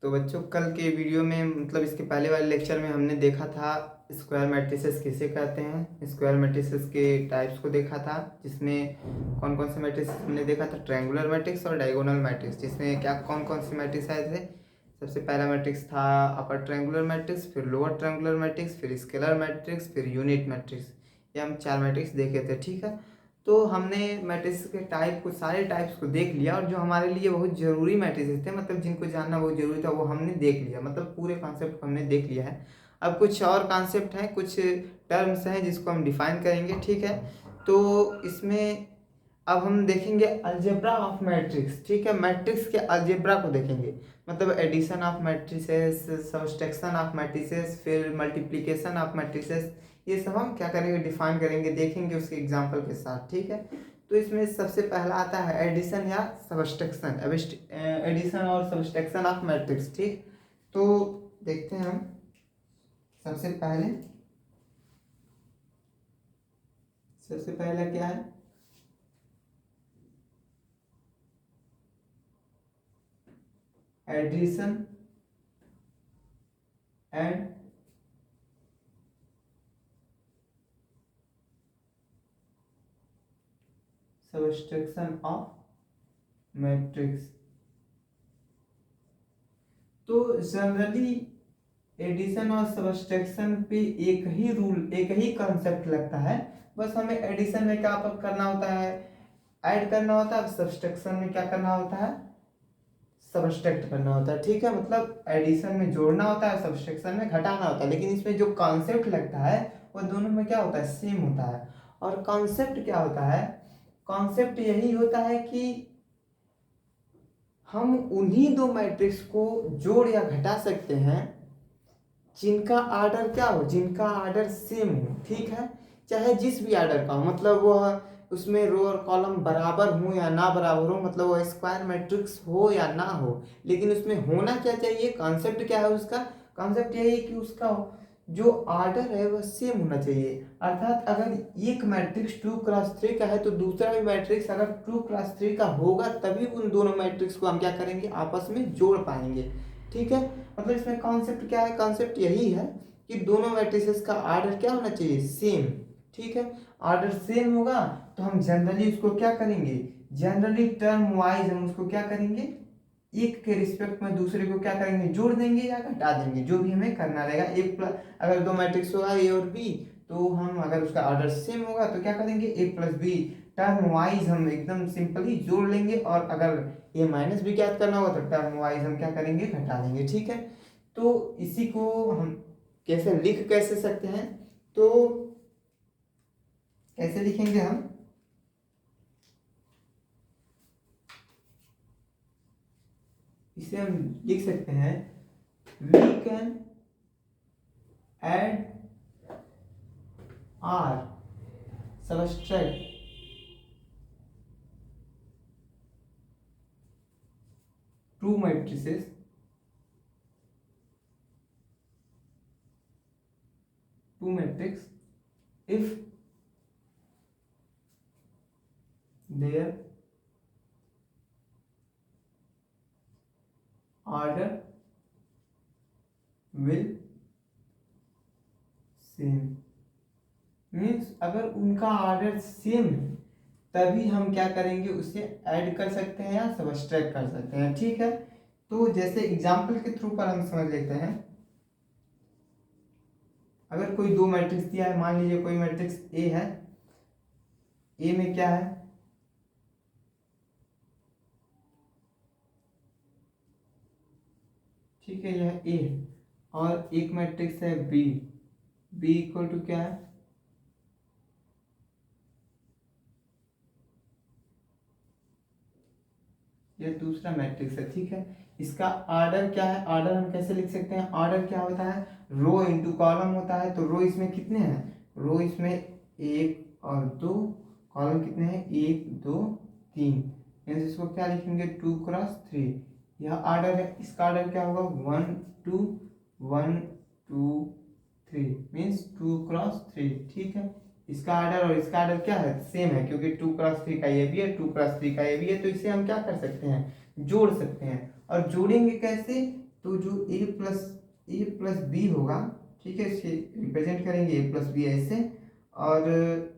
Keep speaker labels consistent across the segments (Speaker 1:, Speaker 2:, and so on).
Speaker 1: तो बच्चों कल के वीडियो में मतलब इसके पहले वाले लेक्चर में हमने देखा था स्क्वायर मैट्रिसेस किसे कहते हैं, स्क्वायर मैट्रिसेस के टाइप्स को देखा था, जिसमें कौन कौन से मैट्रिक्स हमने देखा था, ट्रायंगुलर मैट्रिक्स और डायगोनल मैट्रिक्स, जिसमें क्या कौन कौन से मैट्रिक्स आए थे। सबसे पहला मैट्रिक्स था अपर ट्रायंगुलर मैट्रिक्स, फिर लोअर ट्रायंगुलर मैट्रिक्स, फिर स्केलर मैट्रिक्स, फिर यूनिट मैट्रिक्स। ये हम 4 मैट्रिक्स देखे थे, ठीक है। तो हमने मैट्रिक्स के टाइप को, सारे टाइप्स को देख लिया, और जो हमारे लिए बहुत ज़रूरी मैट्रिक्स थे, मतलब जिनको जानना बहुत ज़रूरी था, वो हमने देख लिया, मतलब पूरे कॉन्सेप्ट हमने देख लिया है। अब कुछ और कॉन्सेप्ट हैं, कुछ टर्म्स हैं जिसको हम डिफाइन करेंगे, ठीक है। तो इसमें अब हम देखेंगे अलजेब्रा ऑफ मैट्रिक्स, ठीक है। मैट्रिक्स के अलजेब्रा को देखेंगे, मतलब addition of matrices, subtraction of matrices, फिर मल्टीप्लिकेशन ऑफ मैट्रिसेस, ये सब हम क्या करेंगे, डिफाइन करेंगे, देखेंगे उसके एग्जांपल के साथ, ठीक है। तो इसमें सबसे पहला आता है एडिशन या सब्सट्रैक्शन, एडिशन और सब्सट्रैक्शन ऑफ मैट्रिक्स, ठीक। तो देखते हैं हम सबसे पहला क्या है, addition and subtraction of matrix. तो जनरली एडिशन और सब्सट्रैक्शन पे एक ही रूल, एक ही कॉन्सेप्ट लगता है। बस हमें एडिशन में क्या करना होता है, ऐड करना होता है, सब्सट्रैक्शन में क्या करना होता है, सब्सट्रैक्ट करना होता है, ठीक है। मतलब एडिशन में जोड़ना होता है, सब्सट्रैक्शन में घटाना होता है, लेकिन इसमें जो कॉन्सेप्ट लगता है वो दोनों में क्या होता है, सेम होता है। और कॉन्सेप्ट क्या होता है, कॉन्सेप्ट यही होता है कि हम उन्हीं दो मैट्रिक्स को जोड़ या घटा सकते हैं जिनका आर्डर क्या हो, जिनका आर्डर सेम हो, ठीक है। चाहे जिस भी आर्डर का हो, मतलब वह उसमें रो और कॉलम बराबर हो या ना बराबर हो, मतलब वो स्क्वायर मैट्रिक्स हो या ना हो, लेकिन उसमें होना क्या चाहिए, कॉन्सेप्ट क्या है उसका, कॉन्सेप्ट यही है कि उसका जो आर्डर है वह सेम होना चाहिए। अर्थात अगर एक मैट्रिक्स 2x3 का है तो दूसरा भी मैट्रिक्स अगर 2x3 का होगा, तभी उन दोनों मैट्रिक्स को हम क्या करेंगे, आपस में जोड़ पाएंगे, ठीक है। मतलब इसमें कॉन्सेप्ट क्या है, कॉन्सेप्ट यही है कि दोनों मैट्रिसेस का आर्डर क्या होना चाहिए, सेम, ठीक है। आर्डर सेम होगा तो हम जनरली उसको क्या करेंगे, जनरली टर्म वाइज हम उसको क्या करेंगे, एक के रिस्पेक्ट में दूसरे को क्या करेंगे, जोड़ देंगे या घटा देंगे, जो भी हमें करना रहेगा। एक प्लस, अगर दो मैट्रिक्स होगा ए और बी, तो हम अगर उसका आर्डर सेम होगा तो क्या करेंगे, ए प्लस बी टर्म वाइज हम एकदम सिंपली जोड़ लेंगे, और अगर ए माइनस बी ज्ञात करना होगा तो टर्म वाइज हम क्या करेंगे, घटा देंगे, ठीक है। तो इसी को हम कैसे लिख कैसे सकते हैं, तो कैसे लिखेंगे हम, इसे हम लिख सकते हैं, we can add or subtract two matrices if their order will same, means अगर उनका आर्डर सेम है तभी हम क्या करेंगे, उसे ऐड कर सकते हैं या सब्सट्रैक्ट कर सकते हैं, ठीक है। तो जैसे एग्जांपल के थ्रू पर हम समझ लेते हैं, अगर कोई दो मैट्रिक्स दिया है, मान लीजिए कोई मैट्रिक्स ए है, ए में क्या है, ठीक है, यह ए है, और एक मैट्रिक्स है बी, बी इक्वल टू क्या है, यह दूसरा मैट्रिक्स है, ठीक है। इसका ऑर्डर क्या है, ऑर्डर हम कैसे लिख सकते हैं, ऑर्डर क्या होता है, रो इंटू कॉलम होता है। तो रो इसमें कितने हैं, रो इसमें एक और दो, कॉलम कितने हैं, एक दो तीन, यानी इसको क्या लिखेंगे, 2x3, यह ऑर्डर है। इसका ऑर्डर क्या होगा, 1 2 1 2 3, मीन्स 2x3, ठीक है। इसका आर्डर और इसका आर्डर क्या है, सेम है, क्योंकि 2x3 का ये भी है, 2x3 का ये भी है, तो इसे हम क्या कर सकते हैं, जोड़ सकते हैं। और जोड़ेंगे कैसे, तो जो ए प्लस बी होगा, ठीक है, इसे रिप्रेजेंट करेंगे ए प्लस बी ऐसे, और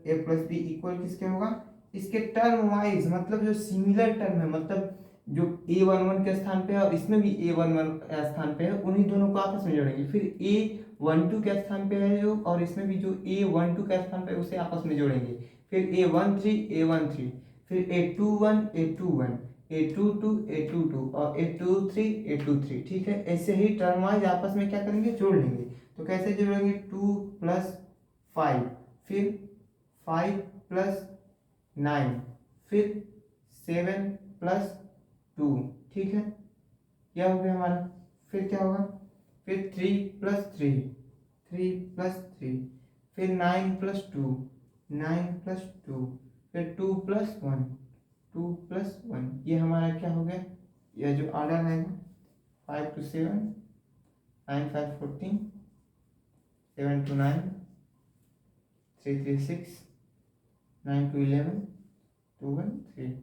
Speaker 1: ए प्लस बी इक्वल किसके होगा, इसके टर्म वाइज, मतलब जो सिमिलर टर्म है, मतलब जो a11 के स्थान पे है और इसमें भी a11 के स्थान पे है, उन्हीं दोनों को आपस में जोड़ेंगे। फिर a12 के स्थान पे है जो, और इसमें भी जो a12 के स्थान पे है उसे आपस में जोड़ेंगे। फिर a13 फिर a21 a22 और a23, ठीक है। ऐसे ही टर्म वाइज आपस में क्या करेंगे, जोड़ लेंगे। तो कैसे जोड़ेंगे, 2 + 5, फिर 5 + 9, फिर 7 + 2, ठीक है, यह हो गया हमारा। फिर क्या होगा, फिर 3 + 3, फिर 9 + 2, फिर 2 + 1, ये हमारा क्या हो गया, यह जो ऑर्डर है 5 to 7, 9 5 14, 7 to 9, 3 3 6, 9 to 11, 2 1 3।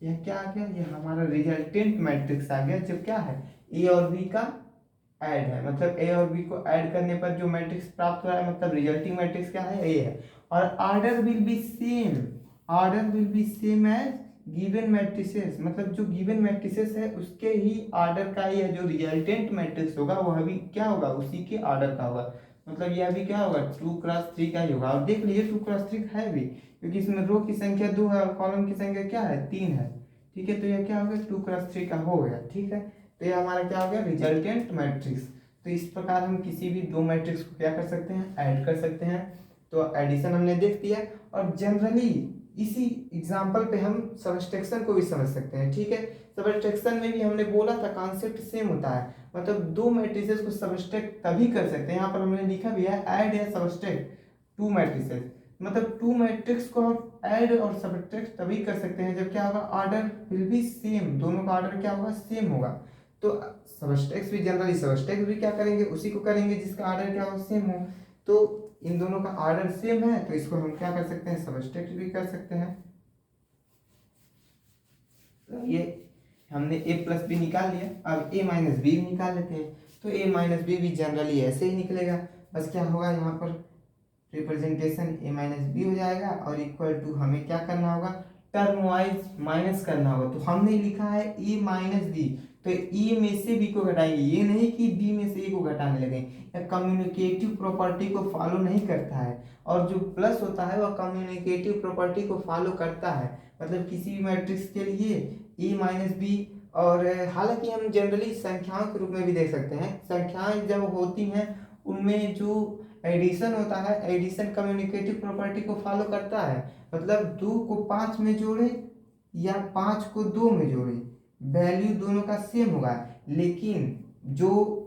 Speaker 1: यह क्या आ गया, यह हमारा रिजल्टेंट मैट्रिक्स आ गया, जो क्या है, ए और बी का ऐड है। मतलब ए और बी को ऐड करने पर जो मैट्रिक्स प्राप्त हो रहा है, मतलब रिजल्टिंग मैट्रिक्स क्या है, ए है। और order will be same as given matrices, मतलब जो गिवन मैट्रिसेस है उसके ही ऑर्डर का ही है, जो रिजल्टेंट मैट्रिक्स होगा वह भी क्या होगा, उसी के ऑर्डर का होगा। मतलब यह भी क्या होगा, 2x3 का ही होगा। और देख लीजिए 2x3 है भी, क्योंकि इसमें रो की संख्या 2 है और कॉलम की संख्या क्या है, 3 है, ठीक है। तो यह क्या हो गया, 2x3 का हो गया, ठीक है। तो ये हमारा क्या हो गया, रिजल्टेंट मैट्रिक्स। तो इस प्रकार हम किसी भी दो मैट्रिक्स को क्या कर सकते हैं, ऐड कर सकते हैं। तो एडिशन हमने देख दिया, और जनरली इसी एग्जांपल पे हम सबट्रैक्शन को भी समझ सकते हैं, ठीक है। सबट्रैक्शन में भी हमने बोला था कॉन्सेप्ट सेम होता है, मतलब दो मैट्रिसेस को सबट्रैक्ट तभी कर सकते हैं। यहाँ पर हमने लिखा भी है ऐड या सबट्रैक्ट टू मैट्रिसेस, मतलब टू मैट्रिक्स को हम ऐड और सबट्रैक्ट तभी कर सकते हैं जब क्या होगा, ऑर्डर विल बी सेम, दोनों का ऑर्डर क्या होगा, सेम होगा। तो सबट्रैक्ट भी जनरली सबट्रैक्ट भी क्या करेंगे, उसी को करेंगे जिसका ऑर्डर क्या हो, सेम हो। तो इन दोनों का ऑर्डर सेम है, तो इसको हम क्या कर सकते हैं, सबट्रैक्ट भी कर सकते हैं। तो ये हमने a प्लस बी निकाल लिया, अब a माइनस बी निकाल लेते हैं। तो a माइनस बी भी जनरली ऐसे ही निकलेगा, बस क्या होगा यहाँ पर रिप्रेजेंटेशन a माइनस बी हो जाएगा, और इक्वल टू हमें क्या करना होगा, टर्म वाइज माइनस करना होगा। तो हमने लिखा है a माइनस बी, तो e में से b को घटाएंगे, ये नहीं कि b में से a को घटाने लगे। यह कम्युनिकेटिव प्रॉपर्टी को फॉलो नहीं करता है, और जो प्लस होता है वह कम्युनिकेटिव प्रॉपर्टी को फॉलो करता है। मतलब किसी भी मैट्रिक्स के लिए ए माइनस बी, और हालांकि हम जनरली संख्याओं के रूप में भी देख सकते हैं। संख्याएं जब होती हैं उनमें जो एडिशन होता है, एडिशन कम्युनिकेटिव प्रॉपर्टी को फॉलो करता है। मतलब 2 को 5 में जोड़े या 5 को 2 में जोड़े, वैल्यू दोनों का सेम होगा। लेकिन जो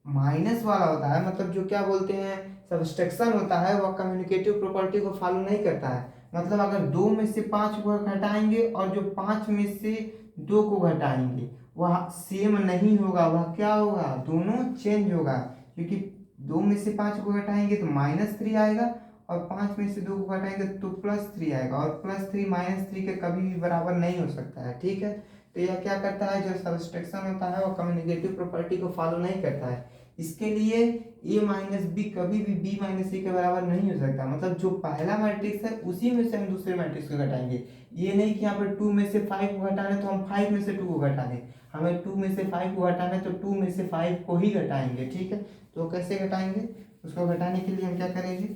Speaker 1: माइनस वाला होता है, मतलब जो क्या बोलते हैं सबट्रैक्शन होता है, वह कम्युनिकेटिव प्रॉपर्टी को फॉलो नहीं करता है। मतलब अगर 2 में से 5 को घटाएंगे और जो 5 में से 2 को घटाएंगे वह सेम नहीं होगा, वह क्या होगा, दोनों चेंज होगा। क्योंकि 2 में से 5 को घटाएंगे तो -3 आएगा, और 5 में से 2 को घटाएंगे तो +3 आएगा, और +3 -3 के कभी भी बराबर नहीं हो सकता है, ठीक है। तो यह क्या करता है, जो सबट्रैक्शन होता है वह कम्युनिकेटिव प्रॉपर्टी को फॉलो नहीं करता है। इसके लिए a माइनस बी कभी भी b माइनस सी के बराबर नहीं हो सकता। मतलब जो पहला मैट्रिक्स है उसी में से हम दूसरे मैट्रिक्स को घटाएंगे। ये नहीं कि यहाँ पर 2 में से 5 को घटाना है तो हम 5 में से 2 को घटा दें, हमें 2 में से 5 को घटाना है तो 2 में से 5 को ही घटाएंगे, ठीक है। तो कैसे घटाएंगे, उसको घटाने के लिए हम क्या करेंगे,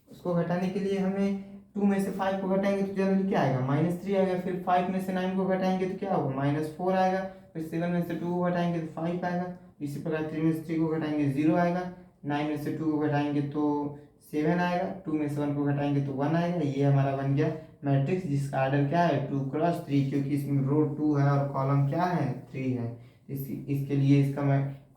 Speaker 1: उसको घटाने के लिए हमें 2 में से 5 को घटाएंगे तो जनरली क्या आएगा, -3 आएगा। फिर 5 में से 9 को घटाएंगे तो क्या होगा, -4 आएगा। फिर 7 में से 2 को घटाएंगे तो 5 आएगा। इसी प्रकार 3 में से 3 को घटाएंगे 0 आएगा। 9 में से 2 को घटाएंगे तो 7 आएगा। 2 में से 1 को घटाएंगे तो 1 आएगा। ये हमारा बन गया मैट्रिक्स, जिसका ऑर्डर क्या है, 2x3, क्योंकि इसमें रो 2 है और कॉलम क्या है, 3 है। इसके लिए इसका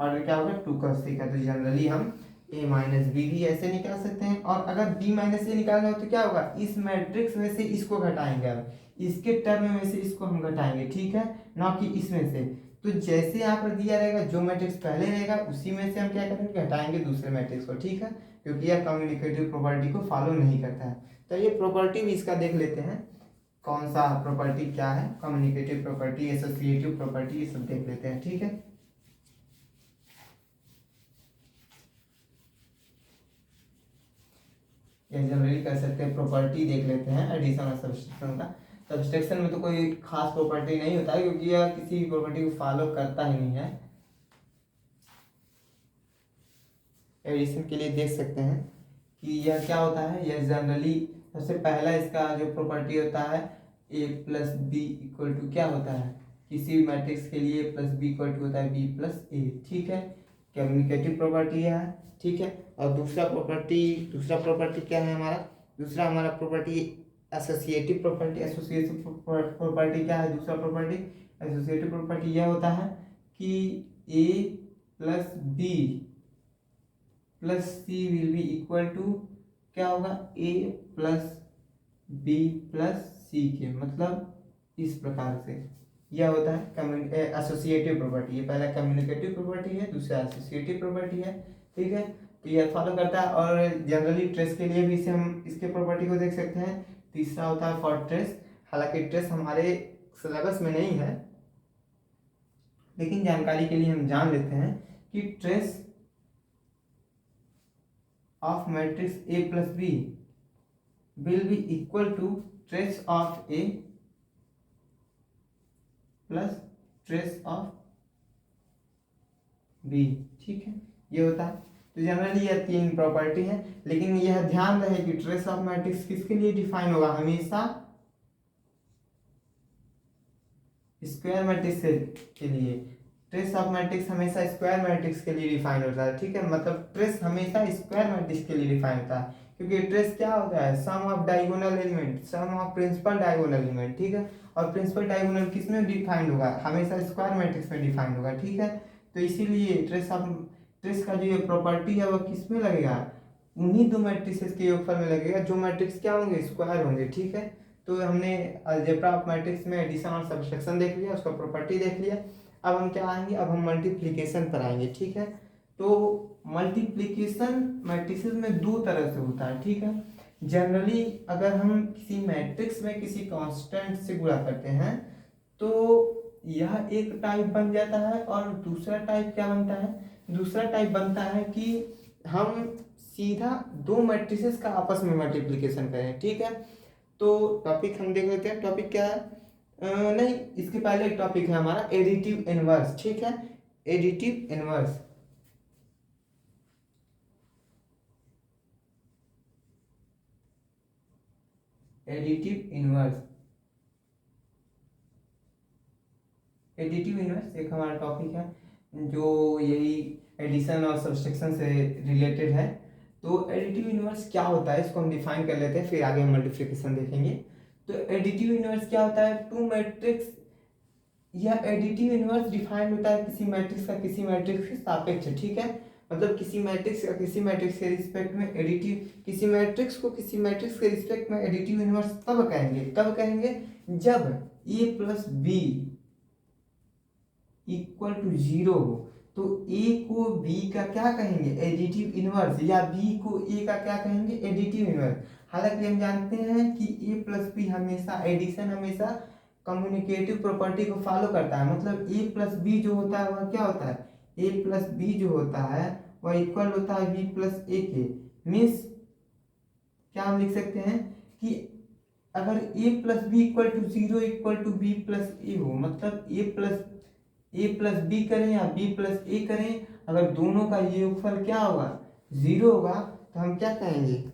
Speaker 1: ऑर्डर क्या होगा, 2x3 का। तो जनरली हम a माइनस बी भी ऐसे निकाल सकते हैं, और अगर b माइनस ए निकालना हो तो क्या होगा, इस मैट्रिक्स में से इसको घटाएंगे, अब इसके टर्म में से इसको हम घटाएंगे, ठीक है, ना कि इसमें से। तो जैसे यहाँ पर दिया रहेगा, जो मैट्रिक्स पहले रहेगा उसी में से हम क्या करेंगे, घटाएंगे दूसरे मैट्रिक्स को, ठीक है, क्योंकि यह कम्युनिकेटिव प्रॉपर्टी को फॉलो नहीं करता है। तो ये प्रॉपर्टी भी इसका देख लेते हैं, कौन सा प्रॉपर्टी क्या है, कम्युनिकेटिव प्रॉपर्टी, एसोसिएटिव प्रॉपर्टी, ये सब देख लेते हैं, ठीक है। या जनरली कर सकते हैं। प्रॉपर्टी देख लेते हैं एडिशन और सब्सट्रैक्शन का। सब्सट्रैक्शन में तो कोई खास प्रॉपर्टी नहीं होता है क्योंकि यह किसी भी प्रॉपर्टी को फॉलो करता ही नहीं है। एडिशन के लिए देख सकते हैं कि यह क्या होता है, यह जनरली सबसे पहला इसका जो प्रॉपर्टी होता है ए प्लस बी इक्वल टू क्या होता है, किसी भी मैट्रिक्स के लिए ए प्लस बी इक्वल टू होता है बी प्लस ए। ठीक है, कम्युनिकेटिव प्रॉपर्टी है। ठीक है, और दूसरा प्रॉपर्टी क्या है हमारा, दूसरा हमारा property associative property. Associative property क्या है, दूसरा प्रॉपर्टी एसोसिएटिव प्रॉपर्टी यह होता है कि A plus B plus C will be equal to क्या होगा, A plus B plus C के, मतलब इस प्रकार से यह होता है एसोसिएटिव प्रॉपर्टी। ये पहला कम्युनिकेटिव प्रॉपर्टी है, दूसरा एसोसिएटिव प्रॉपर्टी है। ठीक है, तो यह फॉलो करता है। और जनरली ट्रेस के लिए भी इसे हम इसके प्रॉपर्टी को देख सकते हैं। तीसरा होता है फॉर ट्रेस। हालांकि ट्रेस हमारे सिलेबस में नहीं है, लेकिन जानकारी के लिए हम जान लेते हैं कि trace of matrix A plus B will be equal to trace of A plus trace of B. ठीक है, ये होता है। तो जनरली यह तीन प्रॉपर्टी है, लेकिन यह ध्यान रहे कि ट्रेस ऑफ मैट्रिक्स किसके लिए डिफाइन होगा, हमेशा स्क्वायर मैट्रिक्स के लिए। ट्रेस ऑफ मैट्रिक्स हमेशा स्क्वायर मैट्रिक्स के लिए डिफाइन होता है। ठीक है, मतलब ट्रेस हमेशा स्क्वायर मैट्रिक्स के लिए डिफाइन होता है, क्योंकि ट्रेस क्या होता है, sum of diagonal element, sum of principal diagonal element. ठीक है, और प्रिंसिपल डायगोनल किस में डिफाइंड होगा, हमेशा स्क्वायर मैट्रिक्स में डिफाइंड होगा। ठीक है, तो इसीलिए ट्रेस का जो ये प्रॉपर्टी है वह किस में लगेगा, उन्हीं दो मैट्रिसेस के योगफल में लगेगा, जो मैट्रिक्स क्या होंगे, स्क्वायर होंगे। ठीक है, तो हमने अलजेब्रा ऑफ मैट्रिक्स में एडिशन और सब्सट्रैक्शन देख लिया, उसका प्रॉपर्टी देख लिया। अब हम क्या आएंगे, अब हम मल्टीप्लिकेशन पर आएंगे। ठीक है, तो मल्टीप्लिकेशन मैट्रिसेस में दो तरह से होता है। ठीक है, जनरली अगर हम किसी मैट्रिक्स में किसी कांस्टेंट से गुणा करते हैं तो यह एक टाइप बन जाता है, और दूसरा टाइप क्या बनता है, दूसरा टाइप बनता है कि हम सीधा दो मैट्रिसेस का आपस में मल्टीप्लिकेशन करें। ठीक है, तो टॉपिक हम देख लेते हैं। टॉपिक क्या है, नहीं, इसके पहले एक टॉपिक है हमारा एडिटिव इनवर्स। ठीक है, additive inverse. Additive inverse, additive inverse एक हमारा टॉपिक है जो यही एडिशन और सब्सट्रैक्शन से रिलेटेड है। तो एडिटिव इनवर्स क्या होता है, इसको हम डिफाइन कर लेते हैं, फिर आगे हम मल्टीप्लिकेशन देखेंगे। तो एडिटिव इनवर्स क्या होता है, टू मैट्रिक्स, यह एडिटिव इनवर्स डिफाइंड होता है किसी मैट्रिक्स का किसी मैट्रिक्स के सापेक्ष। ठीक है, मतलब किसी मैट्रिक्स का किसी मैट्रिक्स के रिस्पेक्ट में एडिटिव, किसी मैट्रिक्स को किसी मैट्रिक्स के रिस्पेक्ट में एडिटिव इनवर्स तब कहेंगे जब A plus B equal to zero हो। तो ए को बी का क्या कहेंगे, एडिटिव इनवर्स, या बी को ए का क्या कहेंगे, एडिटिव इनवर्स। हालांकि हम जानते हैं कि ए प्लस बी हमेशा, एडिशन हमेशा कम्युनिकेटिव प्रॉपर्टी को फॉलो करता है। मतलब ए प्लस बी जो होता है वह क्या होता है, ए प्लस बी जो होता है वह इक्वल होता है बी प्लस ए के। मीन्स क्या हम लिख सकते हैं कि अगर A plus B equal to zero equal to B plus A हो, मतलब ए प्लस बी करें या बी प्लस ए करें, अगर दोनों का योगफल क्या होगा, जीरो होगा, तो हम क्या कहेंगे,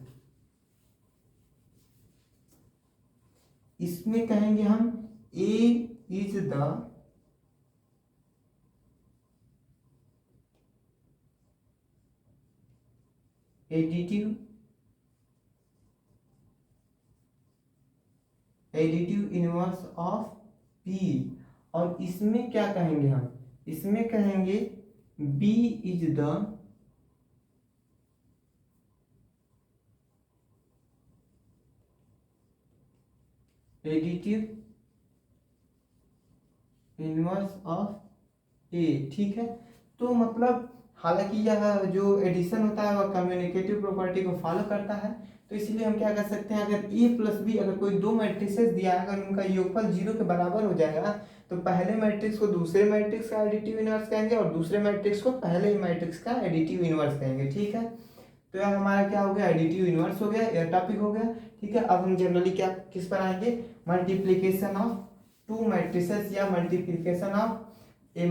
Speaker 1: इसमें कहेंगे हम A is the additive inverse of P. और इसमें क्या कहेंगे हम, इसमें कहेंगे B is the additive inverse of A. ठीक है, तो मतलब हालांकि यह जो एडिशन होता है वह कम्युनिकेटिव प्रॉपर्टी को फॉलो करता है, तो इसलिए हम क्या कर सकते हैं, अगर ए प्लस बी, अगर कोई दो मैट्रिसेस दिया है, अगर उनका योगफल जीरो के बराबर हो जाएगा तो पहले मैट्रिक्स को दूसरे मैट्रिक्स का एडिटिव इनवर्स कहेंगे और दूसरे मैट्रिक्स को पहले मैट्रिक्स का एडिटिव इनवर्स कहेंगे। ठीक है, तो यार हमारा क्या हो गया, एडिटिव इनवर्स हो गया, यह टॉपिक हो गया। ठीक है, अब हम जनरली क्या किस पर आएंगे, मल्टीप्लीकेशन ऑफ टू मैट्रिसेस या multiplication of A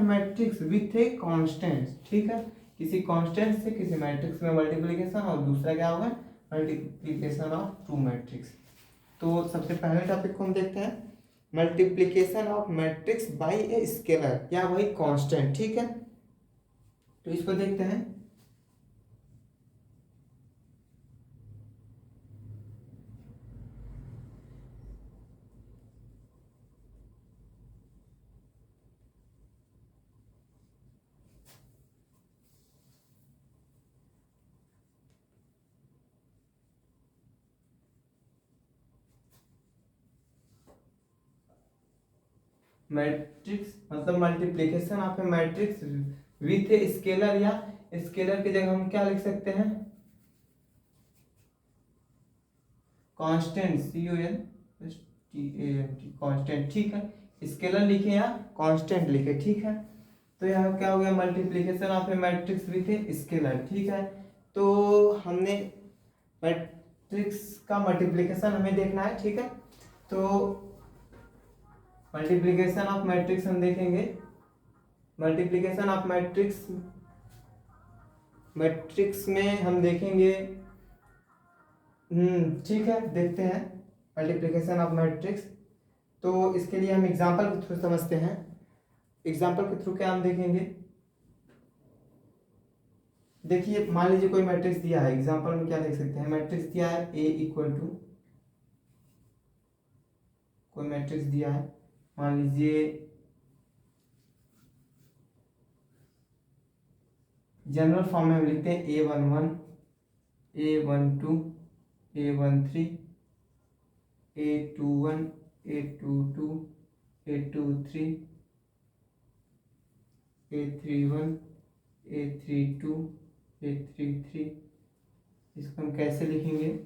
Speaker 1: matrix with a constant. ठीक है, किसी कांस्टेंट से किसी मैट्रिक्स में मल्टीप्लीकेशन, और दूसरा क्या होगा, मल्टीप्लीकेशन ऑफ टू मैट्रिक्स। तो सबसे पहले टॉपिक को हम देखते हैं, multiplication of matrix bye a scalar या वही कांस्टेंट। ठीक है, तो इसको देखते हैं। मैट्रिक्स मतलब multiplication of A matrix with a scalar, या स्केलर की जगह हम क्या लिख सकते हैं, कांस्टेंट, CONSTANT कांस्टेंट। ठीक है, स्केलर लिखे या कांस्टेंट लिखे। ठीक है, तो यहाँ क्या हो गया, multiplication of A matrix with a scalar. ठीक है, तो हमने मैट्रिक्स का मल्टीप्लीकेशन हमें देखना है। ठीक है, तो मल्टीप्लीकेशन ऑफ मैट्रिक्स हम देखेंगे, मल्टीप्लीकेशन ऑफ मैट्रिक्स में हम देखेंगे। ठीक है, देखते हैं मल्टीप्लीकेशन ऑफ मैट्रिक्स। तो इसके लिए हम एग्जांपल के थ्रू समझते हैं। एग्जांपल के थ्रू क्या हम देखेंगे, देखिए मान लीजिए कोई मैट्रिक्स दिया है, एग्जांपल में क्या देख सकते हैं, मैट्रिक्स दिया है A इक्वल टू, कोई मैट्रिक्स दिया है, मान लीजिए जनरल फॉर्म में हम लिखते हैं A11, A12, A13, A21, A22, A23, A31, A32, A33। इसको हम कैसे लिखेंगे,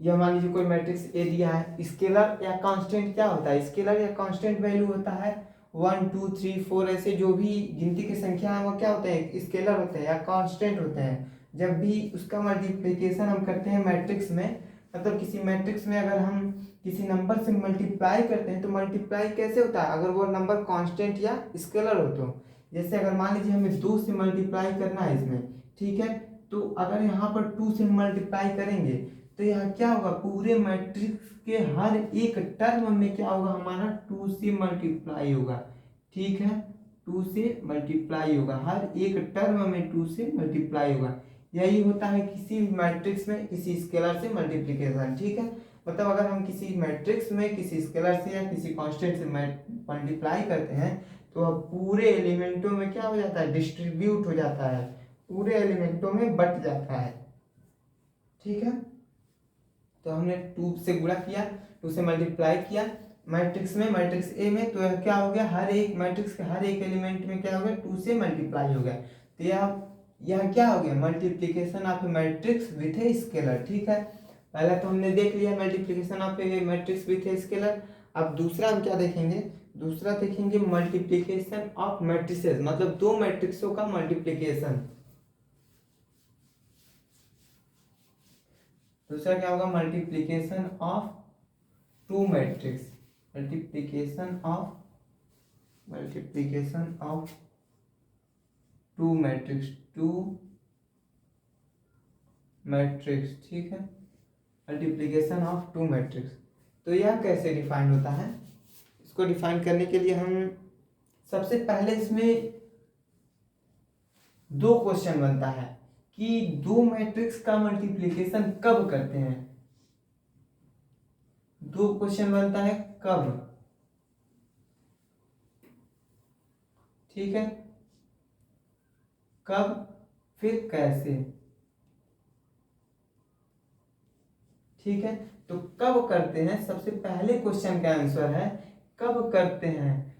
Speaker 1: यह मान लीजिए कोई मैट्रिक्स ए दिया है। स्केलर या कांस्टेंट क्या होता है, स्केलर या कांस्टेंट वैल्यू होता है 1 2 3 4, ऐसे जो भी गिनती की संख्या है वो क्या होते हैं, स्केलर होते हैं या कांस्टेंट होते हैं। जब भी उसका मल्टीप्लिकेशन हम करते हैं मैट्रिक्स में, मतलब किसी मैट्रिक्स में अगर हम किसी नंबर से मल्टीप्लाई करते हैं तो मल्टीप्लाई कैसे होता है, अगर वो नंबर कांस्टेंट या स्केलर हो तो। जैसे अगर मान लीजिए हमें 2 से मल्टीप्लाई करना है इसमें, ठीक है, तो अगर यहाँ पर 2 से मल्टीप्लाई करेंगे तो यहाँ क्या होगा, पूरे मैट्रिक्स के हर एक टर्म में क्या होगा, हमारा 2 से मल्टीप्लाई होगा। ठीक है, 2 से मल्टीप्लाई होगा, हर एक टर्म में 2 से मल्टीप्लाई होगा। यही होता है किसी मैट्रिक्स में किसी स्केलर से मल्टीप्लिकेशन। ठीक है, मतलब अगर हम किसी मैट्रिक्स में किसी स्केलर से या किसी कांस्टेंट से मल्टीप्लाई करते हैं तो अब पूरे एलिमेंटों में क्या हो जाता है, डिस्ट्रीब्यूट हो जाता है, पूरे एलिमेंटों में बट जाता है। ठीक है, तो हमने 2 से गुणा किया, 2 से मल्टीप्लाई किया मैट्रिक्स में, मैट्रिक्स ए में, तो क्या हो गया, हर एक मैट्रिक्स के हर एक एलिमेंट में क्या हो गया, 2 से मल्टीप्लाई हो गया। तो यह क्या हो गया, multiplication of matrix with a scalar. ठीक है, पहला तो हमने देख लिया multiplication of A matrix with a scalar. अब दूसरा हम क्या देखेंगे, दूसरा देखेंगे मल्टीप्लिकेशन ऑफ मैट्रिसेस, मतलब दो मैट्रिक्सों का मल्टीप्लिकेशन। दूसरा क्या होगा, multiplication of two matrix, multiplication of two matrix, ठीक है, मल्टीप्लिकेशन ऑफ टू मैट्रिक्स। तो यह कैसे डिफाइन होता है, इसको डिफाइन करने के लिए हम सबसे पहले इसमें दो क्वेश्चन बनता है कि दो मैट्रिक्स का मल्टीप्लिकेशन कब करते हैं। दो क्वेश्चन बनता है कब, ठीक है, कब फिर कैसे। ठीक है, तो कब करते हैं, सबसे पहले क्वेश्चन का आंसर है कब करते हैं।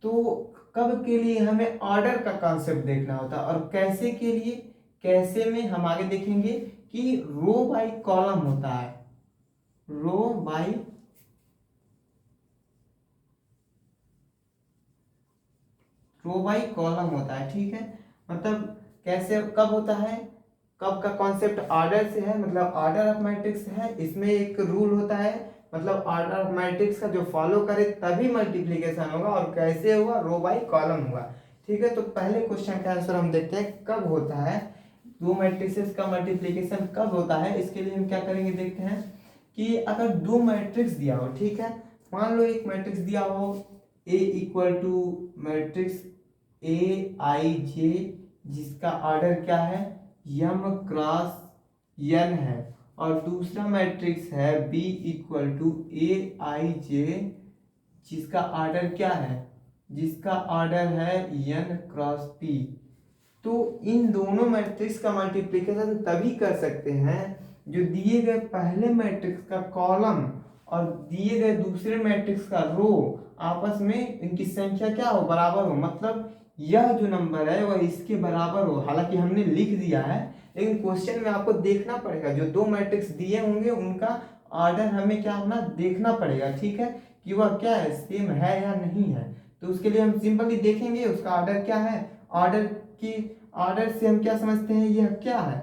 Speaker 1: तो कब के लिए हमें ऑर्डर का कॉन्सेप्ट देखना होता है, और कैसे के लिए, कैसे में हम आगे देखेंगे कि रो बाय कॉलम होता है, रो बाय कॉलम होता है। ठीक है, मतलब कैसे कब होता है, कब का कॉन्सेप्ट ऑर्डर से है, मतलब ऑर्डर ऑफ मैट्रिक्स है, इसमें एक रूल होता है, मतलब ऑर्डर ऑफ मैट्रिक्स का जो फॉलो करे तभी मल्टीप्लीकेशन होगा, और कैसे होगा, रो बाई कॉलम होगा। ठीक है, तो पहले क्वेश्चन का आंसर हम देखते हैं कब होता है दो मैट्रिसेस का मल्टीप्लीकेशन कब होता है। इसके लिए हम क्या करेंगे देखते हैं कि अगर दो मैट्रिक्स दिया हो, ठीक है, मान लो एक मैट्रिक्स दिया हो A equal to matrix A I J, जिसका ऑर्डर क्या है, यम क्रॉस यन है, और दूसरा मैट्रिक्स है B equal to A I J, जिसका ऑर्डर क्या है, जिसका ऑर्डर है यन क्रॉस पी। तो इन दोनों मैट्रिक्स का मल्टीप्लिकेशन तभी कर सकते हैं जो दिए गए पहले मैट्रिक्स का कॉलम और दिए गए दूसरे मैट्रिक्स का रो आपस में इनकी संख्या क्या हो, बराबर हो, मतलब यह जो नंबर है वह इसके बराबर हो। हालांकि हमने लिख दिया है, लेकिन क्वेश्चन में आपको देखना पड़ेगा, जो दो मैट्रिक्स दिए होंगे उनका ऑर्डर हमें क्या होना देखना पड़ेगा, ठीक है, कि वह क्या है, सेम है या नहीं है। तो उसके लिए हम सिंपली देखेंगे उसका ऑर्डर क्या है, ऑर्डर की ऑर्डर से हम क्या समझते हैं, यह क्या है,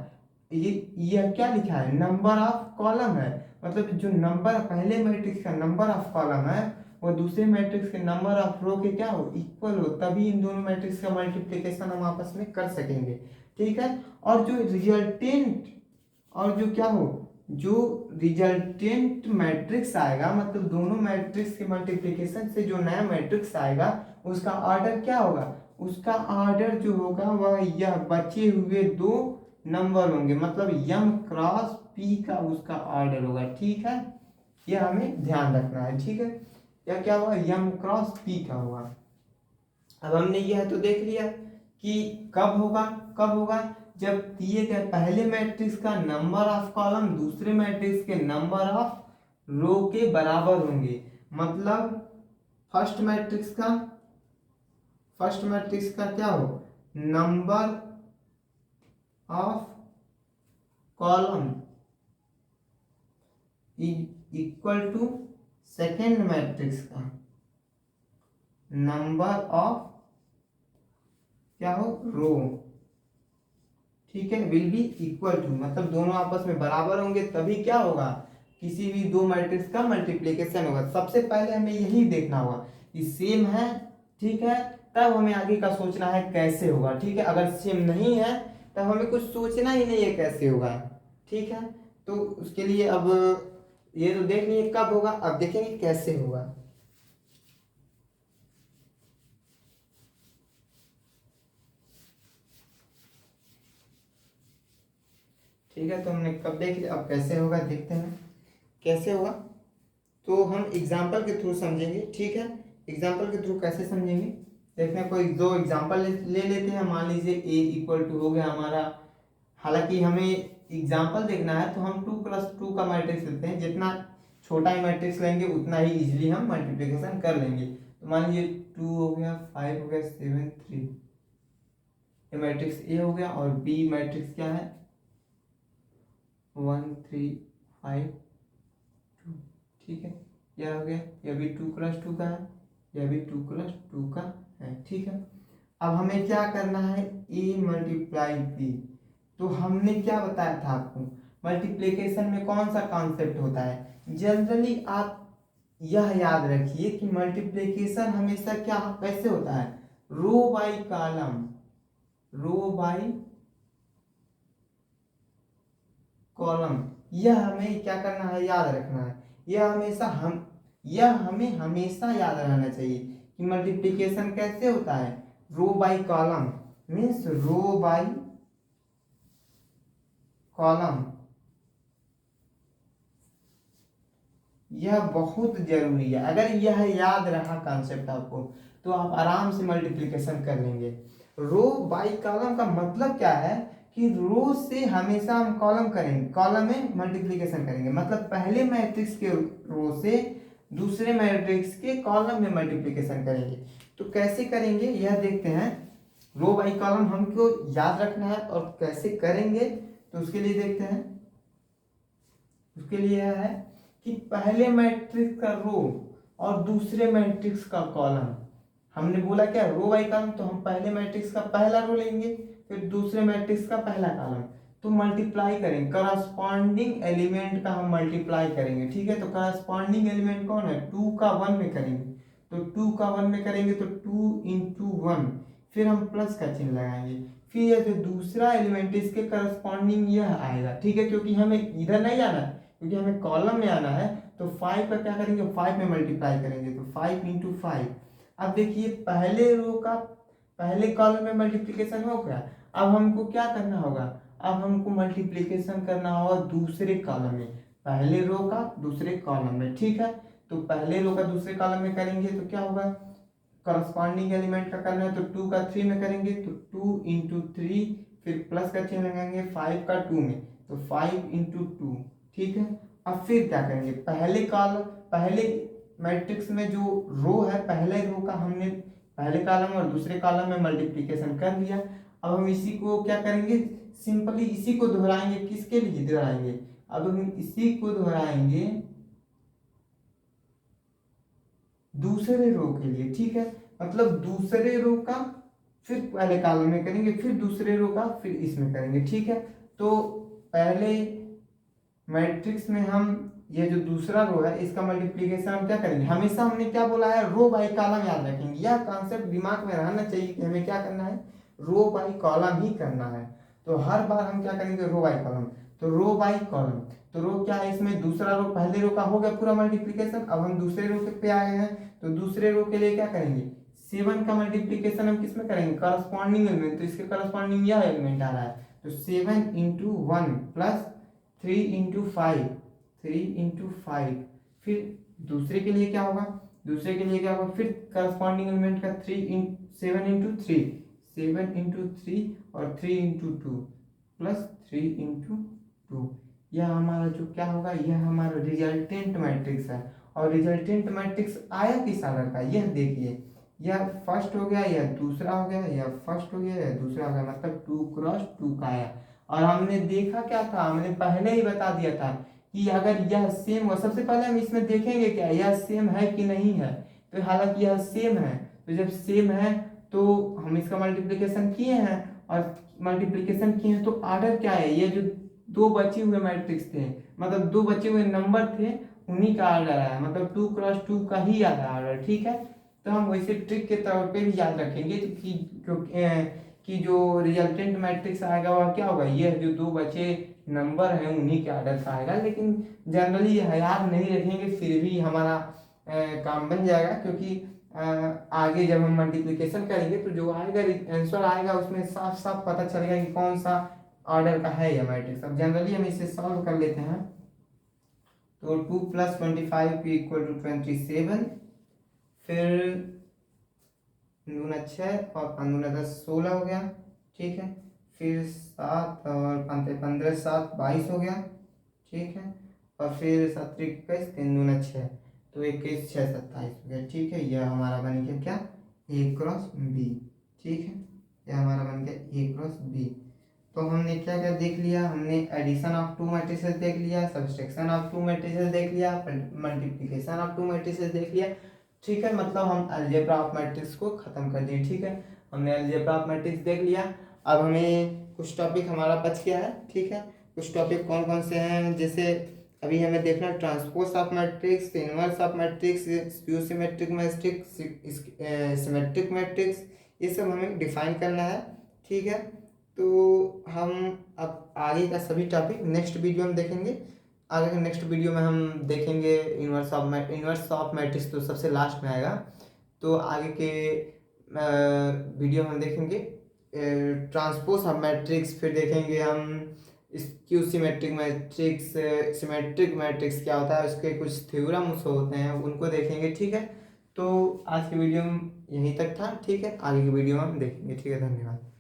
Speaker 1: यह क्या लिखा है, नंबर ऑफ कॉलम है, मतलब जो नंबर पहले मैट्रिक्स का नंबर ऑफ कॉलम है वो दूसरे मैट्रिक्स के नंबर ऑफ रो के क्या हो, इक्वल हो, तभी इन दोनों मैट्रिक्स का मल्टीप्लिकेशन हम आपस में कर सकेंगे। ठीक है, और जो रिजल्टेंट और जो क्या हो, जो रिजल्टेंट मैट्रिक्स आएगा, मतलब दोनों मैट्रिक्स के मल्टीप्लिकेशन से जो नया मैट्रिक्स आएगा उसका ऑर्डर क्या होगा, उसका ऑर्डर जो होगा वह यह बचे हुए दो नंबर होंगे, मतलब यम क्रॉस पी का उसका ऑर्डर होगा। ठीक है, यह हमें ध्यान रखना है। ठीक है, यह क्या होगा, यम क्रॉस पी का होगा। अब हमने यह तो देख लिया कि कब होगा, कब होगा, जब दिए गए पहले मैट्रिक्स का नंबर ऑफ कॉलम दूसरे मैट्रिक्स के नंबर ऑफ रो के बराबर होंगे, मतलब फर्स्ट मैट्रिक्स का क्या हो, number of column equal to second matrix का नंबर ऑफ क्या हो, रो। ठीक है, विल बी इक्वल टू, मतलब दोनों आपस में बराबर होंगे तभी क्या होगा, किसी भी दो मैट्रिक्स का मल्टीप्लिकेशन होगा। सबसे पहले हमें यही देखना होगा कि सेम है, ठीक है, तब हमें आगे का सोचना है कैसे होगा। ठीक है, अगर सेम नहीं है तब हमें कुछ सोचना ही नहीं है कैसे होगा। ठीक है, तो उसके लिए अब ये तो देख लिए कब होगा, अब देखेंगे कैसे होगा। ठीक है, तो हमने कब देख लिया, अब कैसे होगा देखते हैं कैसे होगा। तो हम एग्जाम्पल के थ्रू समझेंगे। ठीक है, एग्जाम्पल के थ्रू कैसे समझेंगे देखते हैं, कोई दो एग्जाम्पल ले लेते हैं। मान लीजिए a इक्वल टू हो गया हमारा, हालांकि हमें एग्जाम्पल देखना है तो हम 2+2 का मैट्रिक्स लेते हैं, जितना छोटा ही मैट्रिक्स लेंगे उतना ही इजीली हम मल्टीप्लिकेशन कर लेंगे। तो मान लीजिए 2 हो गया, 5 हो गया, 7 3, ये मैट्रिक्स ए हो गया, और बी मैट्रिक्स क्या है 1 3 5 2। ठीक है, यह हो गया, यह भी 2+2 का है, यह भी 2+2 का है। ठीक है, अब हमें क्या करना है, a मल्टीप्लाई b। तो हमने क्या बताया था आपको, मल्टीप्लिकेशन में कौन सा कॉन्सेप्ट होता है, जनरली आप यह याद रखिए कि मल्टीप्लिकेशन हमेशा क्या कैसे होता है, row by column, row by column. यह हमें क्या करना है, याद रखना है, यह हमें हमेशा याद रहना चाहिए कि मल्टीप्लिकेशन कैसे होता है, row by column, means row by column. यह बहुत जरूरी है, अगर यह याद रहा कॉन्सेप्ट आपको तो आप आराम से मल्टीप्लिकेशन कर लेंगे। रो बाई कॉलम का मतलब क्या है कि रो से हमेशा हम कॉलम करेंगे, कॉलम में मल्टीप्लिकेशन करेंगे, मतलब पहले मैट्रिक्स के रो से दूसरे मैट्रिक्स के कॉलम में मल्टीप्लिकेशन करेंगे। तो कैसे करेंगे यह देखते हैं, रो बाई कॉलम हमको याद रखना है और कैसे करेंगे तो उसके लिए देखते हैं। उसके लिए यह है कि पहले मैट्रिक्स का रो और दूसरे मैट्रिक्स का कॉलम, हमने बोला क्या रो बाई कॉलम, तो हम पहले मैट्रिक्स का पहला रो लेंगे, फिर दूसरे मैट्रिक्स का पहला कॉलम, तो मल्टीप्लाई करेंगे, करस्पॉन्डिंग एलिमेंट का हम मल्टीप्लाई करेंगे, ठीक है। तो करस्पॉन्डिंग एलिमेंट कौन है, 2 का 1 में करेंगे, तो 2 का 1 में करेंगे तो 2 इंटू 1, फिर हम प्लस का चिन्ह लगाएंगे, फिर ये जो दूसरा एलिमेंट इसके करस्पॉन्डिंग यह आएगा, ठीक है। क्योंकि हमें इधर नहीं आना है, क्योंकि हमें कॉलम में आना है, तो 5 का क्या करेंगे, 5 में मल्टीप्लाई करेंगे, तो 5 इंटू 5। अब देखिए पहले रो का पहले कॉलम में मल्टीप्लिकेशन हो गया, अब हमको क्या करना होगा, अब हमको मल्टीप्लिकेशन करना होगा दूसरे कॉलम में, पहले रो का दूसरे कॉलम में, ठीक है। तो पहले रो का दूसरे कॉलम में करेंगे तो क्या होगा, करस्पॉन्डिंग एलिमेंट का करना है, तो 2 का 3 में करेंगे, तो 2 इंटू 3, फिर प्लस का चिन्ह लगाएंगे 5 का 2 में, तो 5 इंटू 2, ठीक है। अब फिर क्या करेंगे, पहले मैट्रिक्स में जो रो है, पहले रो का हमने पहले कॉलम और दूसरे कॉलम में मल्टीप्लिकेशन कर लिया। अब हम इसी को क्या करेंगे, सिंपली इसी को दोहराएंगे, किसके लिए दोहराएंगे, अब हम इसी को दोहराएंगे दूसरे रो के लिए, ठीक है। मतलब दूसरे रो का फिर पहले कॉलम में करेंगे, फिर दूसरे रो का फिर इसमें करेंगे, ठीक है। तो पहले मैट्रिक्स में हम ये जो दूसरा रो है इसका मल्टीप्लिकेशन हम क्या करेंगे, हमेशा हमने क्या बोला है, रो बाई कॉलम याद रखेंगे, यह कॉन्सेप्ट दिमाग में रहना चाहिए कि हमें क्या करना है, रो बाई कॉलम ही करना है। तो हर बार हम क्या करेंगे, रो बाई कॉलम, तो रो बाई कॉलम, तो रो क्या है, इसमें दूसरा रो पहले रो का हो गया पूरा मल्टीप्लिकेशन, अब हम दूसरे रो पे आए हैं, तो दूसरे रो के लिए क्या करेंगे, 7 का मल्टीप्लिकेशन हम किस में करेंगे, करस्पॉन्डिंग एलिमेंट, तो इसके करस्पॉन्डिंग यह एलिमेंट आ रहा है, तो 7 इंटू 1 प्लस 3 इंटू 5, 3 इंटू 5, फिर दूसरे के लिए क्या होगा, दूसरे के लिए क्या होगा, फिर करस्पॉन्डिंग एलिमेंट का 7 इंटू 3, 7 इंटू 3 और 3 इंटू 2 प्लस 3 इंटू 2, यह हमारा जो क्या होगा, यह हमारा रिजल्टेंट मैट्रिक्स है। और रिजल्टेंट मैट्रिक्स आया किस ऑर्डर का, यह देखिए, यह फर्स्ट हो गया, यह दूसरा हो गया, यह फर्स्ट हो गया, यह दूसरा हो गया, मतलब 2x2 का आया। और हमने देखा क्या था, हमने पहले ही बता दिया था कि अगर यह सेम हो, सबसे पहले हम इसमें देखेंगे क्या यह सेम है कि नहीं है, तो हालांकि यह सेम है, तो जब सेम है तो हम इसका मल्टीप्लिकेशन किए हैं, और मल्टीप्लिकेशन किए हैं तो ऑर्डर क्या है, ये जो दो बचे हुए मैट्रिक्स थे, मतलब दो बचे हुए नंबर थे, उन्हीं का ऑर्डर आया, मतलब 2x2 का ही आया ऑर्डर, ठीक है। तो हम वैसे ट्रिक के तौर पे भी याद रखेंगे कि जो रिजल्टेंट मैट्रिक्स आएगा वह क्या होगा, यह जो दो बचे नंबर हैं उन्हीं के ऑर्डर का आएगा, लेकिन जनरली यह याद नहीं रखेंगे फिर भी हमारा काम बन जाएगा, क्योंकि आगे जब हम मल्टीप्लिकेशन करेंगे तो जो आएगा आंसर आएगा उसमें साफ साफ पता चलेगा कि कौन सा ऑर्डर का है यह मैट्रिक्स। अब जनरली हम इसे सॉल्व कर लेते हैं, तो 2 + 25 = 27, फिर 9 × 6 और 5 × 10 16 हो गया, ठीक है। फिर 7 और 5 15 7 22 हो गया, ठीक है। और फिर 7 21 3 × 6, तो 21 6 27 हो गया, ठीक है। यह हमारा बन गया क्या, A×B, ठीक है। यह हमारा बन गया A×B। तो हमने क्या क्या देख लिया, हमने एडिशन ऑफ 2 मैट्रिसेस देख लिया, सब्सट्रैक्शन ऑफ 2 मैट्रिसेस देख लिया, मल्टीप्लिकेशन ऑफ 2 मैट्रिसेस देख लिया, ठीक है। मतलब हम अलजेब्रा ऑफ मैट्रिक्स को खत्म कर दिए, ठीक है। हमने अलजेब्रा ऑफ मैट्रिक्स देख लिया। अब हमें कुछ टॉपिक हमारा बच गया है, ठीक है। कुछ टॉपिक कौन कौन से हैं, जैसे अभी हमें देखना transpose of matrix, inverse of matrix, skew symmetric matrix, symmetric matrix, ये सब हमें डिफाइन करना है, ठीक है। तो हम अब आगे का सभी टॉपिक नेक्स्ट वीडियो में देखेंगे। आगे के नेक्स्ट वीडियो में हम देखेंगे इनवर्स ऑफ मैट्रिक्स, तो सबसे लास्ट में आएगा। तो आगे के वीडियो में हम देखेंगे ट्रांसपोज ऑफ मैट्रिक्स, फिर देखेंगे हम skew symmetric matrix, symmetric matrix क्या होता है, उसके कुछ थ्योरम्स होते हैं उनको देखेंगे, ठीक है। तो आज के वीडियो में यहीं तक था, ठीक है। आगे के वीडियो में हम देखेंगे, ठीक है। धन्यवाद।